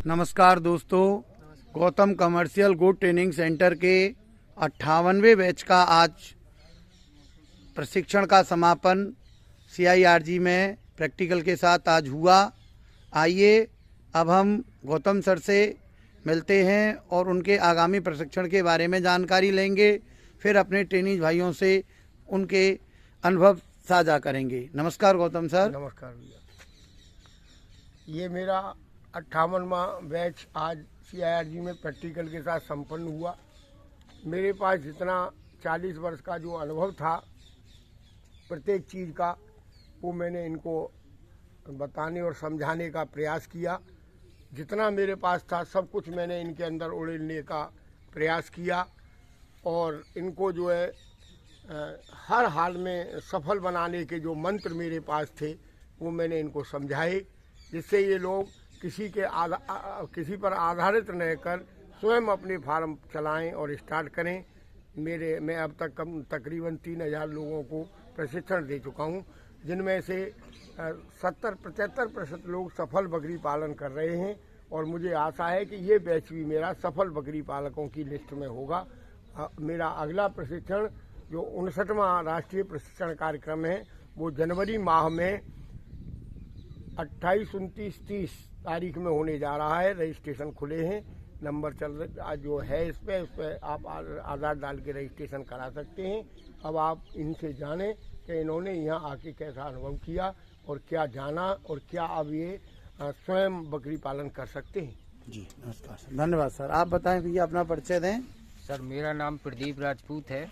नमस्कार दोस्तों, Gautam commercial good training centre के 58वें बैच का आज प्रशिक्षण का समापन CIRG में प्रैक्टिकल के साथ आज हुआ। आइए अब हम गौतम सर से मिलते हैं और उनके आगामी प्रशिक्षण के बारे में जानकारी लेंगे। फिर अपने ट्रेनिंग भाइयों से उनके अनुभव साझा करेंगे। नमस्कार गौतम सर। नमस्कार भैया। ये मेरा 58वां बैच आज CIRG में प्रैक्टिकल के साथ संपन्न हुआ। मेरे पास जितना 40 वर्ष का जो अनुभव था प्रत्येक चीज़ का, वो मैंने इनको बताने और समझाने का प्रयास किया। जितना मेरे पास था सब कुछ मैंने इनके अंदर उड़ेलने का प्रयास किया और इनको जो है हर हाल में सफल बनाने के जो मंत्र मेरे पास थे वो मैंने इनको समझाए, जिससे ये लोग किसी पर आधारित न रहकर स्वयं अपने फार्म चलाएं और स्टार्ट करें। मैं अब तक तकरीबन 3000 लोगों को प्रशिक्षण दे चुका हूं, जिनमें से 70-75% लोग सफल बकरी पालन कर रहे हैं और मुझे आशा है कि ये बैच भी मेरा सफल बकरी पालकों की लिस्ट में होगा। मेरा अगला प्रशिक्षण जो 59वां राष्ट्रीय प्रशिक्षण कार्यक्रम है वो जनवरी माह में 28, 29, 30 तारीख में होने जा रहा है। रजिस्ट्रेशन खुले हैं, नंबर चल रहा जो है इस पर आप आधार डाल के रजिस्ट्रेशन करा सकते हैं। अब आप इनसे जानें कि इन्होंने यहाँ आके कैसा अनुभव किया और क्या जाना और क्या अब ये स्वयं बकरी पालन कर सकते हैं। जी नमस्कार सर। धन्यवाद सर। आप बताएं भैया, अपना परिचय दें। सर मेरा नाम प्रदीप राजपूत है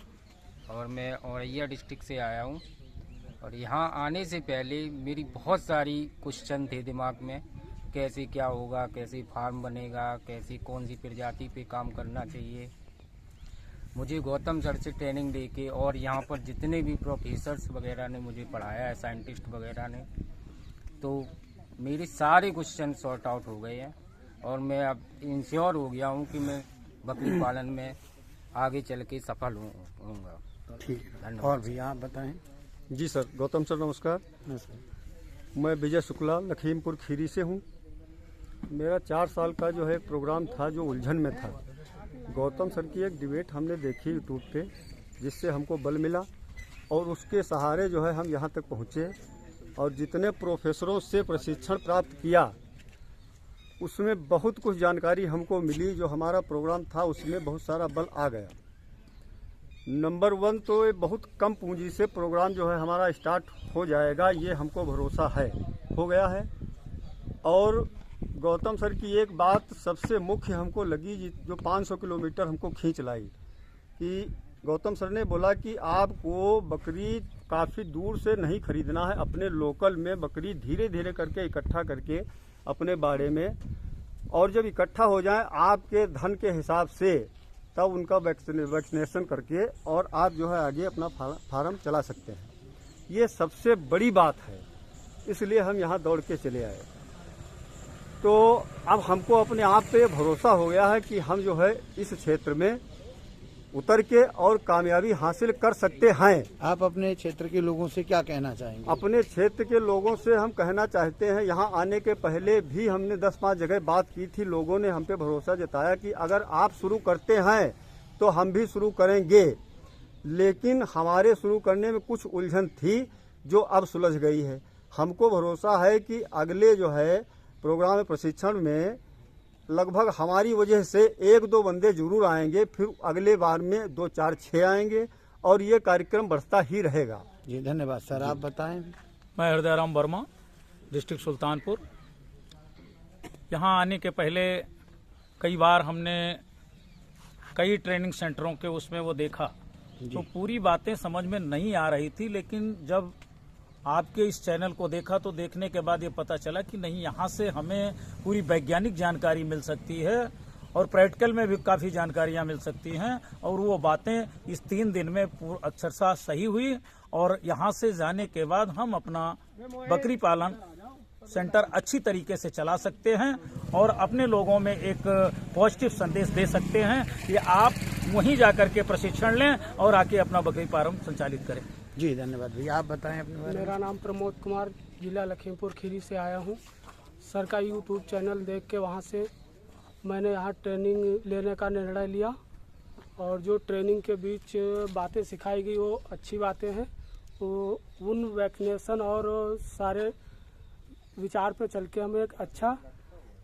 और मैं औरैया डिस्ट्रिक्ट से आया हूँ। और यहाँ आने से पहले मेरी बहुत सारी क्वेश्चन थे दिमाग में, कैसे क्या होगा, कैसे फार्म बनेगा, कैसे कौन सी प्रजाति पे काम करना चाहिए। मुझे गौतम सर से ट्रेनिंग देके और यहाँ पर जितने भी प्रोफेसर्स वगैरह ने मुझे पढ़ाया है, साइंटिस्ट वगैरह ने, तो मेरे सारे क्वेश्चन सॉर्ट आउट हो गए हैं और मैं अब इंश्योर हो गया हूँ कि मैं बकरी पालन में आगे चल के सफल होऊंगा। ठीक है, और भी आप बताएं। जी सर। गौतम सर नमस्कार। मैं विजय शुक्ला लखीमपुर खीरी से हूँ। मेरा 4 साल का जो है प्रोग्राम था जो उलझन में था। गौतम सर की एक डिबेट हमने देखी यूट्यूब पे, जिससे हमको बल मिला और उसके सहारे जो है हम यहाँ तक पहुँचे और जितने प्रोफेसरों से प्रशिक्षण प्राप्त किया उसमें बहुत कुछ जानकारी हमको मिली। जो हमारा प्रोग्राम था उसमें बहुत सारा बल आ गया। नंबर 1 तो ये बहुत कम पूंजी से प्रोग्राम जो है हमारा स्टार्ट हो जाएगा, ये हमको भरोसा है, हो गया है। और गौतम सर की एक बात सबसे मुख्य हमको लगी, जो 500 किलोमीटर हमको खींच लाई, कि गौतम सर ने बोला कि आपको बकरी काफ़ी दूर से नहीं खरीदना है, अपने लोकल में बकरी धीरे धीरे करके इकट्ठा करके अपने बाड़े में, और जब इकट्ठा हो जाए आपके धन के हिसाब से तब उनका वैक्सीनेशन करके और आप जो है आगे अपना फार्म चला सकते हैं। ये सबसे बड़ी बात है, इसलिए हम यहाँ दौड़ के चले आए। तो अब हमको अपने आप पे भरोसा हो गया है कि हम जो है इस क्षेत्र में उतर के और कामयाबी हासिल कर सकते हैं। आप अपने क्षेत्र के लोगों से क्या कहना चाहेंगे? अपने क्षेत्र के लोगों से हम कहना चाहते हैं, यहाँ आने के पहले भी हमने 10-5 जगह बात की थी। लोगों ने हम पे भरोसा जताया कि अगर आप शुरू करते हैं तो हम भी शुरू करेंगे। लेकिन हमारे शुरू करने में कुछ उलझन थी जो अब सुलझ गई है। हमको भरोसा है कि अगले जो है प्रोग्राम प्रशिक्षण में लगभग हमारी वजह से 1-2 बंदे जरूर आएंगे, फिर अगले बार में 2, 4, 6 आएंगे और ये कार्यक्रम बढ़ता ही रहेगा। जी धन्यवाद सर। आप बताएं। मैं हृदय राम वर्मा, डिस्ट्रिक्ट सुल्तानपुर। यहाँ आने के पहले कई बार हमने कई ट्रेनिंग सेंटरों के उसमें वो देखा, तो पूरी बातें समझ में नहीं आ रही थी। लेकिन जब आपके इस चैनल को देखा तो देखने के बाद ये पता चला कि नहीं, यहाँ से हमें पूरी वैज्ञानिक जानकारी मिल सकती है और प्रैक्टिकल में भी काफ़ी जानकारियाँ मिल सकती हैं। और वो बातें इस 3 दिन में अक्षरशः सही हुई और यहाँ से जाने के बाद हम अपना बकरी पालन सेंटर अच्छी तरीके से चला सकते हैं और अपने लोगों में एक पॉजिटिव संदेश दे सकते हैं कि आप वहीं जाकर के प्रशिक्षण लें और आके अपना बकरी फार्म संचालित करें। जी धन्यवाद भैया। आप बताएं अपने बारे में। मेरा नाम प्रमोद कुमार, जिला लखीमपुर खीरी से आया हूँ। सर का यूट्यूब चैनल देख के वहाँ से मैंने यहाँ ट्रेनिंग लेने का निर्णय लिया और जो ट्रेनिंग के बीच बातें सिखाई गई वो अच्छी बातें हैं। वो उन वैक्सीनेशन और सारे विचार पे चल के हम एक अच्छा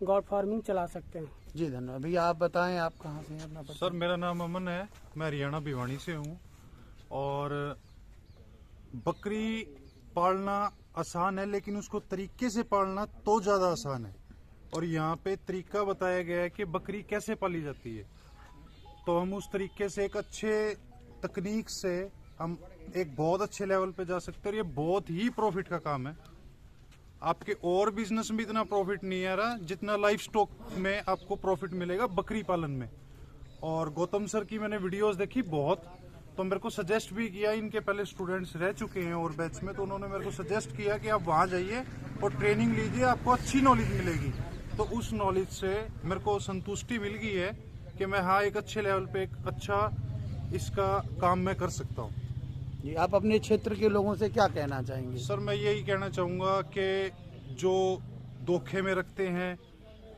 गॉड फार्मिंग चला सकते हैं। जी धन्यवाद। भैया आप बताएं, आप कहाँ से हैं अपना परिचय? सर मेरा नाम अमन है, मैं हरियाणा भिवानी से हूँ। और बकरी पालना आसान है, लेकिन उसको तरीके से पालना तो ज़्यादा आसान है। और यहाँ पे तरीका बताया गया है कि बकरी कैसे पाली जाती है, तो हम उस तरीके से एक अच्छे तकनीक से हम एक बहुत अच्छे लेवल पे जा सकते हैं। और ये बहुत ही प्रॉफिट का काम है। आपके और बिजनेस में इतना प्रॉफिट नहीं आ रहा जितना लाइफ स्टॉक में आपको प्रॉफिट मिलेगा बकरी पालन में। और गौतम सर की मैंने वीडियोस देखी बहुत, तो मेरे को सजेस्ट भी किया, इनके पहले स्टूडेंट्स रह चुके हैं और बैच में, तो उन्होंने मेरे को सजेस्ट किया कि आप वहाँ जाइए और ट्रेनिंग लीजिए, आपको अच्छी नॉलेज मिलेगी। तो उस नॉलेज से मेरे को संतुष्टि मिल गई है कि मैं हाँ एक अच्छे लेवल पे एक अच्छा इसका काम मैं कर सकता हूँ। जी, आप अपने क्षेत्र के लोगों से क्या कहना चाहेंगे? सर मैं यही कहना चाहूँगा कि जो धोखे में रखते हैं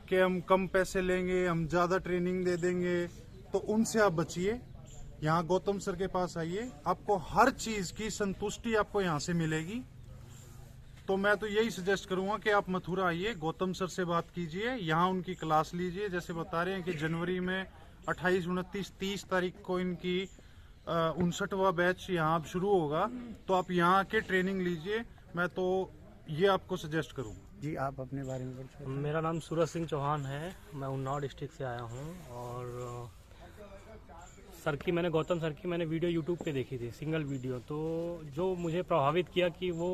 कि हम कम पैसे लेंगे, हम ज़्यादा ट्रेनिंग दे देंगे, तो उनसे आप बचिए। यहाँ गौतम सर के पास आइए, आपको हर चीज़ की संतुष्टि आपको यहाँ से मिलेगी। तो मैं तो यही सजेस्ट करूँगा कि आप मथुरा आइए, गौतम सर से बात कीजिए, यहाँ उनकी क्लास लीजिए। जैसे बता रहे हैं कि जनवरी में 28, 29, 30 तारीख को इनकी 59वां बैच यहाँ अब शुरू होगा, तो आप यहाँ आके ट्रेनिंग लीजिए। मैं तो ये आपको सजेस्ट करूँगा। जी, आप अपने बारे में बताइए। मेरा नाम सूरज सिंह चौहान है, मैं उन्नाव डिस्ट्रिक्ट से आया हूँ। और सर की मैंने गौतम सर की मैंने वीडियो यूट्यूब पे देखी थी, सिंगल वीडियो, तो जो मुझे प्रभावित किया कि वो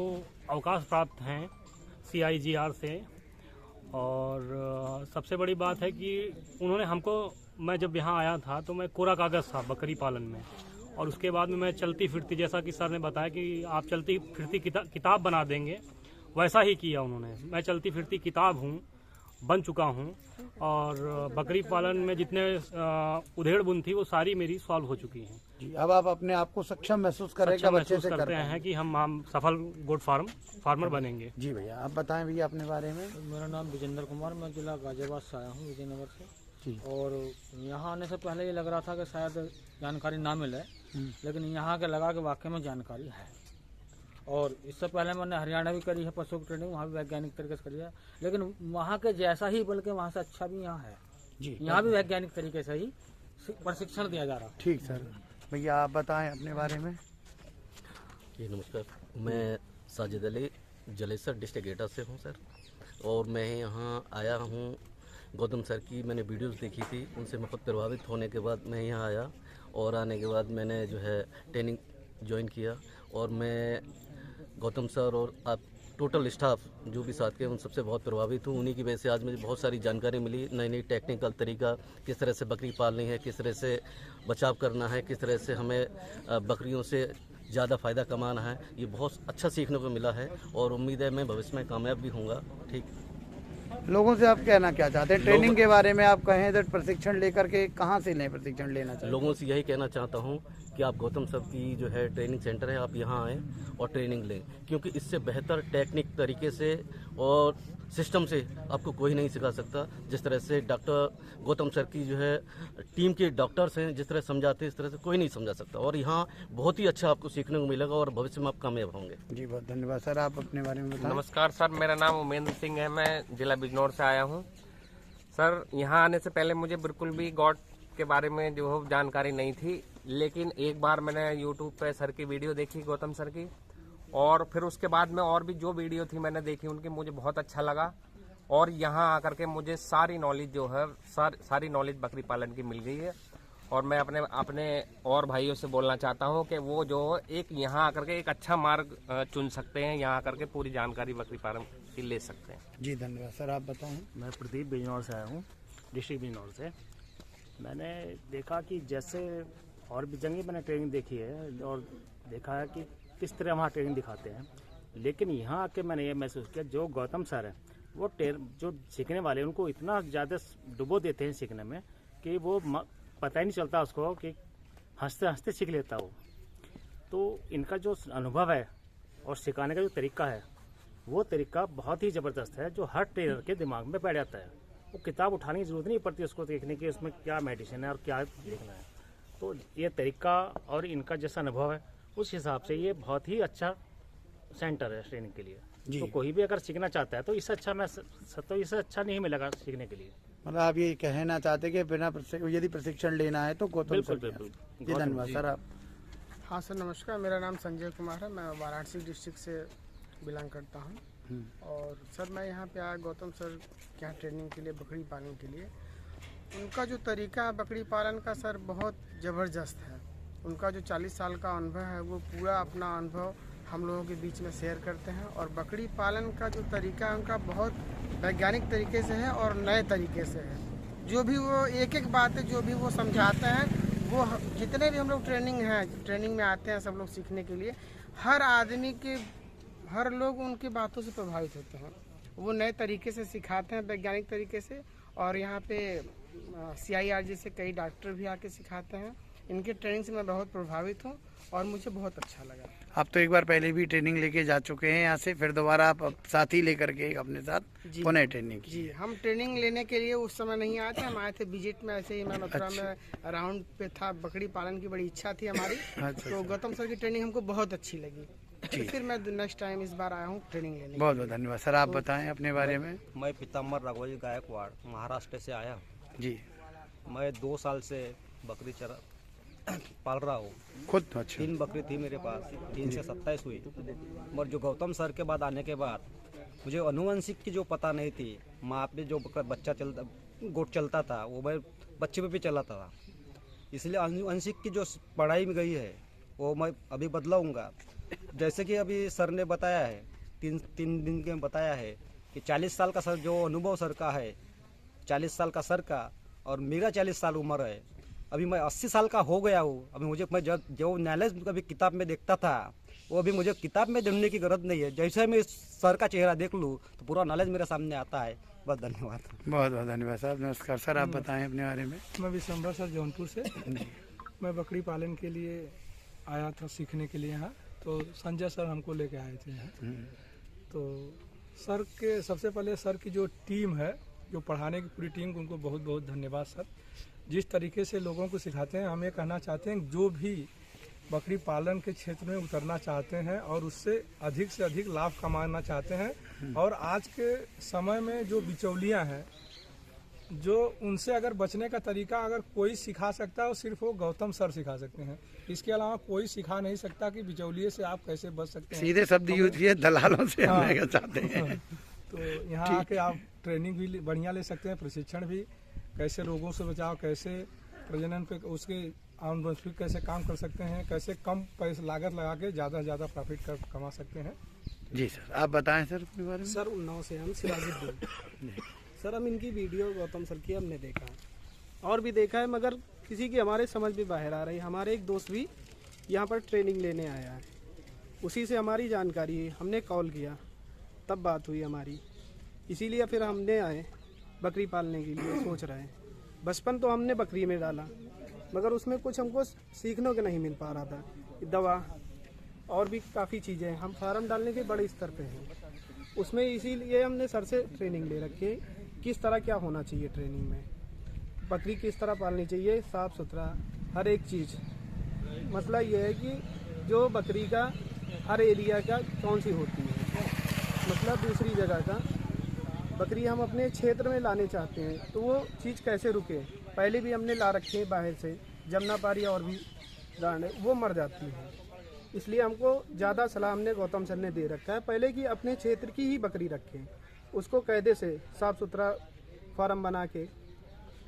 अवकाश प्राप्त हैं CIGR से। और सबसे बड़ी बात है कि उन्होंने हमको, मैं जब यहाँ आया था तो मैं कोरा कागज़ था बकरी पालन में, और उसके बाद में मैं चलती फिरती, जैसा कि सर ने बताया कि आप चलती फिरती किताब बना देंगे, वैसा ही किया उन्होंने। मैं चलती फिरती किताब हूँ, बन चुका हूँ। और बकरी पालन में जितने उधेड़ बुन थी वो सारी मेरी सॉल्व हो चुकी हैं। जी, अब आप अपने आप को सक्षम महसूस कर रहे हैं, सक्षम कब अच्छे महसूस से कर करते पाएंगे? हैं कि हम सफल गोट फार्मर बनेंगे। जी भैया, आप बताएं भैया अपने बारे में। मेरा नाम विजेंद्र कुमार, मैं जिला गाजियाबाद से आया हूँ, विजयनगर से। जी। और यहाँ आने से पहले ये लग रहा था कि शायद जानकारी ना मिले, लेकिन यहाँ के लगा कि वाकई में जानकारी है। और इससे पहले मैंने हरियाणा भी करी है पशु की ट्रेनिंग, वहाँ भी वैज्ञानिक तरीके से करी है, लेकिन वहाँ के जैसा ही बल्कि वहाँ से अच्छा भी यहाँ है। जी, यहाँ भी वैज्ञानिक तरीके से ही प्रशिक्षण दिया जा रहा है। ठीक सर। भैया आप बताएं अपने बारे में। जी नमस्कार, मैं साजिद अली जलेसर डिस्ट्रिक्ट एटा से हूँ सर। और मैं यहाँ आया हूँ, गौतम सर की मैंने वीडियोस देखी थी, उनसे बहुत प्रभावित होने के बाद मैं यहाँ आया। और आने के बाद मैंने जो है ट्रेनिंग ज्वाइन किया। और मैं गौतम सर और आप टोटल स्टाफ जो भी साथ के उन सबसे बहुत प्रभावित हूँ। उन्हीं की वजह से आज मुझे बहुत सारी जानकारी मिली, नई नई टेक्निकल तरीका, किस तरह से बकरी पालनी है, किस तरह से बचाव करना है, किस तरह से हमें बकरियों से ज़्यादा फ़ायदा कमाना है। ये बहुत अच्छा सीखने को मिला है और उम्मीद है मैं भविष्य में कामयाब भी होऊंगा। ठीक, लोगों से आप कहना क्या चाहते हैं? ट्रेनिंग के बारे में आप कहें तो प्रशिक्षण लेकर के कहाँ से लें, प्रशिक्षण लेना चाहिए? लोगों से यही कहना चाहता हूँ कि आप गौतम सर की जो है ट्रेनिंग सेंटर है, आप यहाँ आएँ और ट्रेनिंग लें, क्योंकि इससे बेहतर टेक्निक तरीके से और सिस्टम से आपको कोई नहीं सिखा सकता। जिस तरह से डॉक्टर गौतम सर की जो है टीम के डॉक्टर्स हैं, जिस तरह समझाते हैं, इस तरह से कोई नहीं समझा सकता। और यहाँ बहुत ही अच्छा आपको सीखने को मिलेगा और भविष्य में आप कामयाब होंगे। जी, बहुत धन्यवाद सर। आप अपने बारे में बताएं। नमस्कार सर, मेरा नाम उमेंद्र सिंह है, मैं जिला बिजनौर से आया हूँ। सर यहाँ आने से पहले मुझे बिल्कुल भी गॉड के बारे में जो है जानकारी नहीं थी, लेकिन एक बार मैंने यूट्यूब पे सर की वीडियो देखी, गौतम सर की, और फिर उसके बाद में और भी जो वीडियो थी मैंने देखी उनकी, मुझे बहुत अच्छा लगा। और यहाँ आकर के मुझे सारी नॉलेज जो है सारी नॉलेज बकरी पालन की मिल गई है। और मैं अपने और भाइयों से बोलना चाहता हूँ कि वो जो एक यहाँ आकर के एक अच्छा मार्ग चुन सकते हैं, यहाँ आकर के पूरी जानकारी बकरी पालन की ले सकते हैं। जी धन्यवाद सर। आप बताएं। मैं प्रदीप बिजनौर से आया हूँ, डिस्ट्रिक्ट बिजनौर से। मैंने देखा कि जैसे और भी जगह मैंने ट्रेनिंग देखी है और देखा है कि किस तरह वहाँ ट्रेनिंग दिखाते हैं, लेकिन यहाँ आके मैंने ये महसूस किया जो गौतम सर हैं वो जो सीखने वाले उनको इतना ज़्यादा डुबो देते हैं सीखने में कि वो पता ही नहीं चलता उसको कि हंसते हंसते सीख लेता वो। तो इनका जो अनुभव है और सिखाने का जो तरीका है वो तरीका बहुत ही ज़बरदस्त है, जो हर ट्रेनर के दिमाग में बैठ जाता है। वो किताब उठाने की जरूरत नहीं पड़ती उसको देखने की उसमें क्या मेडिसिन है और क्या देखना है। तो ये तरीका और इनका जैसा अनुभव है उस हिसाब से ये बहुत ही अच्छा सेंटर है ट्रेनिंग के लिए। तो कोई भी अगर सीखना चाहता है तो इससे अच्छा नहीं मिलेगा सीखने के लिए। मतलब आप ये कहना चाहते कि बिना यदि प्रशिक्षण लेना है तो गौतम सर। बिल्कुल। जी धन्यवाद सर। आप हाँ सर नमस्कार, मेरा नाम संजय कुमार है, मैं वाराणसी डिस्ट्रिक्ट से बिलोंग करता हूँ। और सर मैं यहाँ पे आया गौतम सर के यहाँ ट्रेनिंग के लिए, बकरी पालन के लिए। उनका जो तरीका है बकरी पालन का सर बहुत ज़बरदस्त है। उनका जो 40 साल का अनुभव है वो पूरा अपना अनुभव हम लोगों के बीच में शेयर करते हैं। और बकरी पालन का जो तरीका है उनका बहुत वैज्ञानिक तरीके से है और नए तरीके से है। जो भी वो एक बात है जो भी वो समझाते हैं, वो जितने भी हम लोग ट्रेनिंग में आते हैं सब लोग सीखने के लिए, हर लोग उनकी बातों से प्रभावित होते हैं। वो नए तरीके से सिखाते हैं, वैज्ञानिक तरीके से। और यहाँ पे CIRG से कई डॉक्टर भी आके सिखाते हैं। इनके ट्रेनिंग से मैं बहुत प्रभावित हूँ और मुझे बहुत अच्छा लगा। आप तो एक बार पहले भी ट्रेनिंग लेके जा चुके हैं यहाँ से, फिर दोबारा आप साथी लेकर के अपने साथ पुनः ट्रेनिंग की। जी हम ट्रेनिंग लेने के लिए उस समय नहीं आए थे, हम आए थे विजिट में। ऐसे ही मैं मथुरा में राउंड पे था, बकरी पालन की बड़ी इच्छा थी हमारी। तो गौतम सर की ट्रेनिंग हमको बहुत अच्छी लगी, तो फिर मैं नेक्स्ट टाइम इस बार आया हूँ ट्रेनिंग लेने। बहुत बहुत धन्यवाद सर। आप बताएं अपने बारे में। मैं पीताम्बर रघुवंश गायकवाड़ महाराष्ट्र से आया हूँ जी। मैं 2 साल से बकरी पाल रहा हूँ खुद। अच्छा। 3 बकरी थी मेरे पास, 3 से 27 हुई। और जो गौतम सर के बाद आने के बाद मुझे अनुवंशिक की जो पता नहीं थी, माँ पे जो बच्चा गोट चलता था वो मैं बच्चे पे भी चलाता था। इसलिए अनुवंशिक की जो पढ़ाई में गई है वो मैं अभी बदलाऊँगा। जैसे कि अभी सर ने बताया है, 3 दिन के बताया है कि 40 साल का सर जो अनुभव सर का है, 40 साल का सर का, और मेरा 40 साल उम्र है। अभी मैं 80 साल का हो गया हूँ। अभी मुझे मैं जो नॉलेज कभी किताब में देखता था वो अभी मुझे किताब में ढूंढने की जरूरत नहीं है। जैसे मैं सर का चेहरा देख लूँ तो पूरा नॉलेज मेरे सामने आता है। बहुत धन्यवाद। बहुत बहुत धन्यवाद साहब। नमस्कार सर। आप बताएं अपने बारे में। मैं विशंबर सर जौनपुर से। मैं बकरी पालन के लिए आया था सीखने के लिए यहाँ, तो संजय सर हमको लेके आए थे यहाँ। तो सर के सबसे पहले सर की जो टीम है, जो पढ़ाने की पूरी टीम, उनको बहुत बहुत धन्यवाद सर। जिस तरीके से लोगों को सिखाते हैं, हम ये कहना चाहते हैं जो भी बकरी पालन के क्षेत्र में उतरना चाहते हैं और उससे से अधिक लाभ कमाना चाहते हैं, और आज के समय में जो बिचौलियां हैं, जो उनसे अगर बचने का तरीका अगर कोई सिखा सकता है, वो सिर्फ वो गौतम सर सिखा सकते हैं। इसके अलावा कोई सिखा नहीं सकता कि बिचौलिए से आप कैसे बच सकते हैं। सीधे शब्द यूज किए, दलालों से हम क्या चाहते हैं। तो यहाँ आके आप ट्रेनिंग भी बढ़िया ले सकते हैं, प्रशिक्षण भी, कैसे रोगों से बचाव, कैसे प्रजनन पे उसके आनुवंशिक कैसे काम कर सकते हैं, कैसे कम पैसे लागत लगा के ज़्यादा से ज़्यादा प्रॉफिट कमा सकते हैं। जी सर। आप बताएं सर अपने बारे में। सर उन्नाव से हम सिराजुद्दीन। सर हम इनकी वीडियो गौतम सर की हमने देखा है और भी देखा है, मगर किसी की हमारे समझ भी बाहर आ रही। हमारे एक दोस्त भी यहाँ पर ट्रेनिंग लेने आया है, उसी से हमारी जानकारी है। हमने कॉल किया तब बात हुई हमारी, इसीलिए फिर हमने आए बकरी पालने के लिए सोच रहे हैं। बचपन तो हमने बकरी में डाला, मगर उसमें कुछ हमको सीखने को नहीं मिल पा रहा था। दवा और भी काफ़ी चीज़ें, हम फार्म डालने के बड़े स्तर पे हैं उसमें, इसीलिए हमने सर से ट्रेनिंग ले रखी है किस तरह क्या होना चाहिए ट्रेनिंग में, बकरी किस तरह पालनी चाहिए, साफ़ सुथरा हर एक चीज़। मसला ये है कि जो बकरी का हर एरिया का कौन सी होती है, मतलब दूसरी जगह का बकरी हम अपने क्षेत्र में लाने चाहते हैं तो वो चीज़ कैसे रुके। पहले भी हमने ला रखे हैं बाहर से, जमुनापारी और भी ब्रांड है, वो मर जाती है। इसलिए हमको ज़्यादा सलाह हमने गौतम सर ने दे रखा है पहले कि अपने क्षेत्र की ही बकरी रखें, उसको कायदे से साफ़ सुथरा फार्म बना के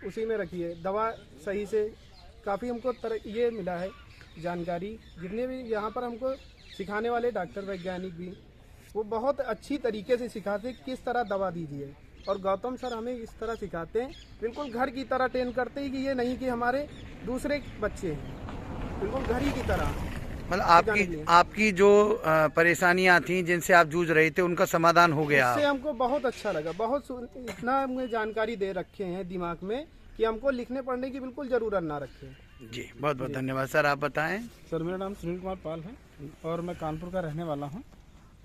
उसी में रखिए। दवा सही से काफ़ी हमको ये मिला है जानकारी, जितने भी यहाँ पर हमको सिखाने वाले डॉक्टर वैज्ञानिक भी, वो बहुत अच्छी तरीके से सिखाते हैं किस तरह दवा दीजिए। और गौतम सर हमें इस तरह सिखाते हैं, बिल्कुल घर की तरह ट्रेन करते हैं कि ये नहीं कि हमारे दूसरे बच्चे हैं, बिल्कुल घर ही की तरह। मतलब आपकी जो परेशानियां थी जिनसे आप जूझ रहे थे उनका समाधान हो गया। इससे हमको बहुत अच्छा लगा, बहुत इतना हमें जानकारी दे रखे हैं दिमाग में कि हमको लिखने पढ़ने की बिल्कुल ज़रूरत ना रखें। जी बहुत बहुत धन्यवाद सर। आप बताएं। सर मेरा नाम सुनील कुमार पाल है और मैं कानपुर का रहने वाला हूँ,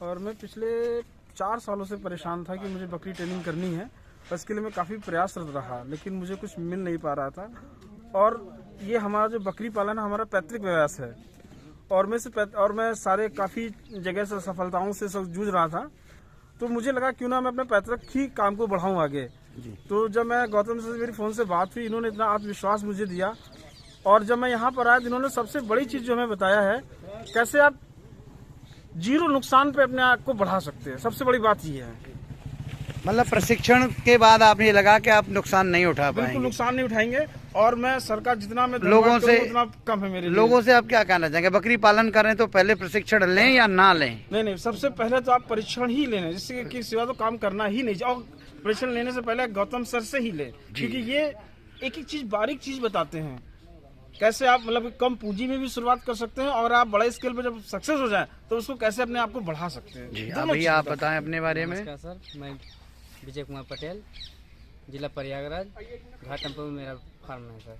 और मैं पिछले 4 सालों से परेशान था कि मुझे बकरी ट्रेनिंग करनी है और इसके लिए मैं काफ़ी प्रयासरत रहा, लेकिन मुझे कुछ मिल नहीं पा रहा था। और ये हमारा जो बकरी पालन हमारा पैतृक व्यवसाय है, और मैं सारे काफ़ी जगह से सफलताओं से जूझ रहा था। तो मुझे लगा क्यों ना मैं अपने पैतृक ही काम को बढ़ाऊं आगे। तो जब मैं गौतम से मेरी फ़ोन से बात हुई, इन्होंने इतना आत्मविश्वास मुझे दिया। और जब मैं यहाँ पर आया तो इन्होंने सबसे बड़ी चीज़ जो हमें बताया है, कैसे आप 0 नुकसान पे अपने आप को बढ़ा सकते हैं। सबसे बड़ी बात ये है। मतलब प्रशिक्षण के बाद आपने लगा कि आप नुकसान नहीं उठा पाएंगे? बिल्कुल नुकसान नहीं उठाएंगे। और मैं सरकार जितना मैं लोगों से उतना कम है मेरे लिए। लोगों से आप क्या कहना चाहेंगे? बकरी पालन करें तो पहले प्रशिक्षण लें या ना लें? नहीं, सबसे पहले तो आप परीक्षण ही लेना, जिससे कि सिवा तो काम करना ही नहीं। और परीक्षण लेने से पहले गौतम सर से ही ले, क्योंकि ये एक चीज बारीक चीज बताते हैं, कैसे आप मतलब कम पूंजी में भी शुरुआत कर सकते हैं, और आप बड़े स्केल पे जब सक्सेस हो जाए तो उसको कैसे अपने आप को बढ़ा सकते हैं। जी, अभी आप बताएं अपने बारे में। नमस्कार सर, मैं विजय कुमार पटेल, जिला प्रयागराज, घाटमपुर में मेरा फार्म है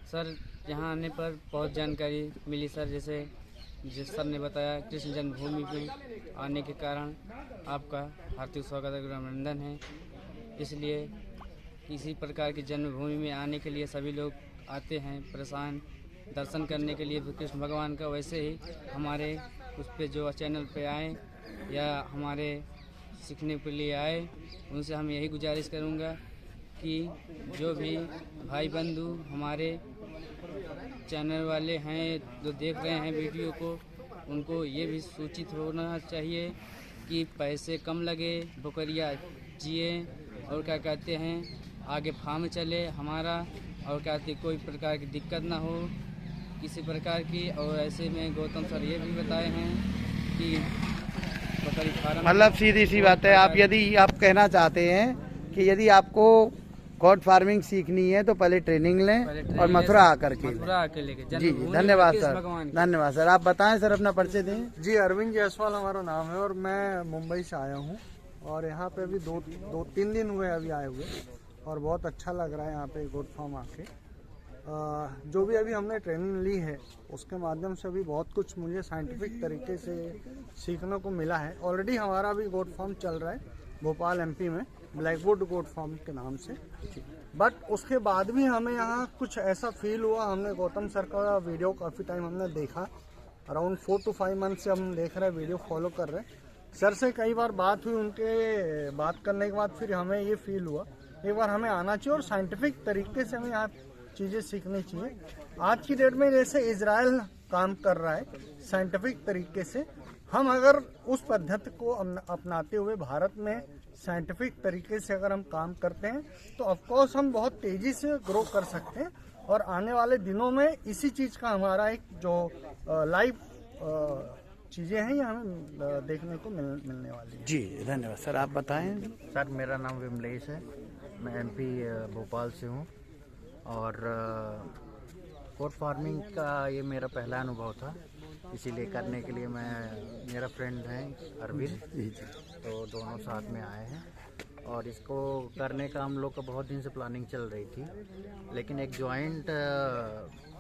सर। यहाँ आने पर बहुत जानकारी मिली सर। जैसे जिस सर ने बताया, कृष्ण जन्मभूमि में आने के कारण आपका हार्दिक स्वागत और अभिनंदन है। इसलिए किसी प्रकार की जन्मभूमि में आने के लिए सभी लोग आते हैं परेशान दर्शन करने के लिए कृष्ण भगवान का। वैसे ही हमारे उस पे जो चैनल पे आए या हमारे सीखने के लिए आए, उनसे हम यही गुजारिश करूँगा कि जो भी भाई बंधु हमारे चैनल वाले हैं जो देख रहे हैं वीडियो को, उनको ये भी सूचित होना चाहिए कि पैसे कम लगे, बकरियाँ जिए और क्या कहते हैं आगे फार्म चले हमारा, और क्या कहते कोई प्रकार की दिक्कत ना हो किसी प्रकार की। और ऐसे में गौतम सर ये भी बताए हैं कि बकरी फार्म, मतलब सीधी सी बात है, यदि आप कहना चाहते हैं कि यदि आपको गॉड फार्मिंग सीखनी है तो पहले ट्रेनिंग लें और मथुरा आकर के लें। जी, धन्यवाद सर, धन्यवाद सर। आप बताएं सर, अपना परिचय दें। जी, अरविंद जायसवाल हमारा नाम है और मैं मुंबई से आया हूँ, और यहाँ पे अभी 2-3 दिन हुए अभी आए हुए, और बहुत अच्छा लग रहा है यहाँ पे गोट फार्म आके। जो भी अभी हमने ट्रेनिंग ली है उसके माध्यम से अभी बहुत कुछ मुझे साइंटिफिक तरीके से सीखने को मिला है। ऑलरेडी हमारा भी गोट फार्म चल रहा है भोपाल MP में, ब्लैकवुड गोट फार्म के नाम से। बट उसके बाद भी हमें यहाँ कुछ ऐसा फील हुआ, हमने गौतम सर का वीडियो काफ़ी टाइम हमने देखा, अराउंड 4 to 5 मंथ से हम देख रहे हैं, वीडियो फॉलो कर रहे हैं। सर से कई बार बात हुई, उनके बात करने के बाद फिर हमें ये फील हुआ एक बार हमें आना चाहिए और साइंटिफिक तरीके से हमें यहाँ चीज़ें सीखनी चाहिए। आज की डेट में जैसे इजराइल काम कर रहा है साइंटिफिक तरीके से, हम अगर उस पद्धति को अपनाते हुए भारत में साइंटिफिक तरीके से अगर हम काम करते हैं तो ऑफकोर्स हम बहुत तेज़ी से ग्रो कर सकते हैं। और आने वाले दिनों में इसी चीज़ का हमारा एक जो लाइव चीज़ें हैं ये हमें देखने को मिलने वाली है। जी, धन्यवाद सर। आप बताएं। सर, मेरा नाम विमलेश है, मैं MP भोपाल से हूँ, और गोट फार्मिंग का ये मेरा पहला अनुभव था, इसीलिए करने के लिए मेरा फ्रेंड है अरविंद, तो दोनों साथ में आए हैं। और इसको करने का हम लोग का बहुत दिन से प्लानिंग चल रही थी, लेकिन एक जॉइंट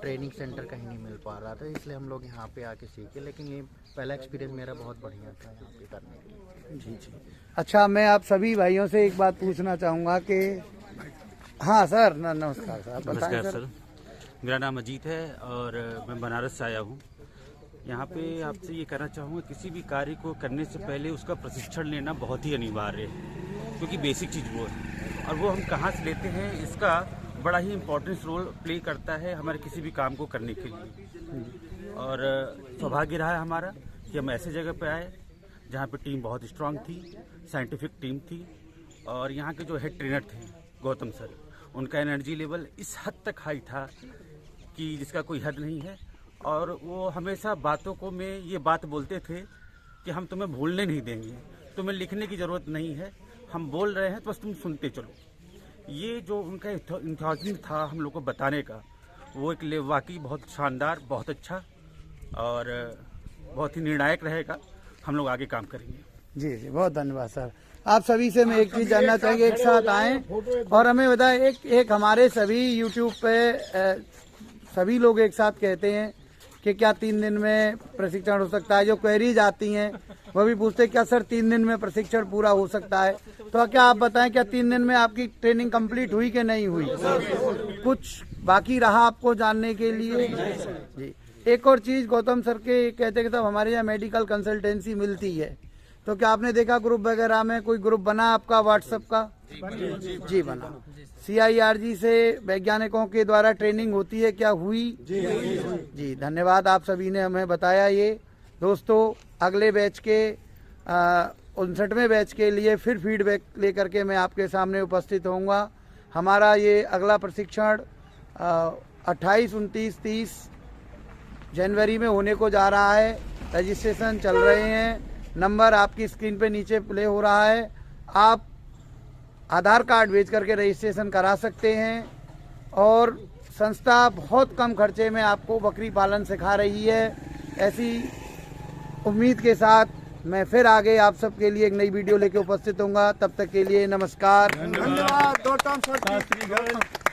ट्रेनिंग सेंटर कहीं नहीं मिल पा रहा था, इसलिए हम लोग यहाँ पे आके सीखे। लेकिन ये पहला एक्सपीरियंस मेरा बहुत बढ़िया था यहाँ पे करने के लिए। जी। अच्छा, मैं आप सभी भाइयों से एक बात पूछना चाहूँगा कि हाँ सर, नमस्कार सर। नमस्कार सर, मेरा नाम अजीत है और मैं बनारस से आया हूँ। यहाँ पे आपसे ये कहना चाहूँगा, किसी भी कार्य को करने से पहले उसका प्रशिक्षण लेना बहुत ही अनिवार्य है, क्योंकि बेसिक चीज़ वो है, और वो हम कहाँ से लेते हैं इसका बड़ा ही इम्पोर्टेंस रोल प्ले करता है हमारे किसी भी काम को करने के लिए। और सौभाग्य रहा है हमारा कि हम ऐसे जगह पे आए जहाँ पे टीम बहुत स्ट्रांग थी, साइंटिफिक टीम थी, और यहाँ के जो हेड ट्रेनर थे गौतम सर, उनका एनर्जी लेवल इस हद तक हाई था कि जिसका कोई हद नहीं है। और वो हमेशा बातों को में ये बात बोलते थे कि हम तुम्हें भूलने नहीं देंगे, तुम्हें लिखने की ज़रूरत नहीं है, हम बोल रहे हैं तो बस तुम सुनते चलो। ये जो उनका इंथुसियाज्म था हम लोग को बताने का, वो एक वाकई बहुत शानदार, बहुत अच्छा और बहुत ही निर्णायक रहेगा। हम लोग आगे काम करेंगे। जी जी, बहुत धन्यवाद सर। आप सभी से मैं एक चीज़ जानना चाहेंगे, एक साथ आएँ और हमें बताएं, एक हमारे सभी YouTube पे सभी लोग एक साथ कहते हैं कि क्या 3 दिन में प्रशिक्षण हो सकता है। जो क्वेरीज आती हैं वह भी पूछते हैं क्या सर 3 दिन में प्रशिक्षण पूरा हो सकता है। तो क्या आप बताएं क्या 3 दिन में आपकी ट्रेनिंग कंप्लीट हुई कि नहीं हुई, कुछ बाकी रहा आपको जानने के लिए? जी, एक और चीज गौतम सर के कहते कि साहब हमारे यहाँ मेडिकल कंसल्टेंसी मिलती है, तो क्या आपने देखा ग्रुप वगैरह में कोई ग्रुप बना आपका व्हाट्सएप का? जी बना। CIRG से वैज्ञानिकों के द्वारा ट्रेनिंग होती है, क्या हुई? जी धन्यवाद, आप सभी ने हमें बताया ये। दोस्तों अगले बैच के 59वें बैच के लिए फिर फीडबैक लेकर के मैं आपके सामने उपस्थित होऊंगा। हमारा ये अगला प्रशिक्षण 28, 29, 30 जनवरी में होने को जा रहा है। रजिस्ट्रेशन चल रहे हैं, नंबर आपकी स्क्रीन पे नीचे प्ले हो रहा है। आप आधार कार्ड भेज करके रजिस्ट्रेशन करा सकते हैं और संस्था बहुत कम खर्चे में आपको बकरी पालन सिखा रही है। ऐसी उम्मीद के साथ मैं फिर आगे आप सबके लिए एक नई वीडियो लेके उपस्थित होऊंगा। तब तक के लिए नमस्कार। धन्यवाद गौतम सर।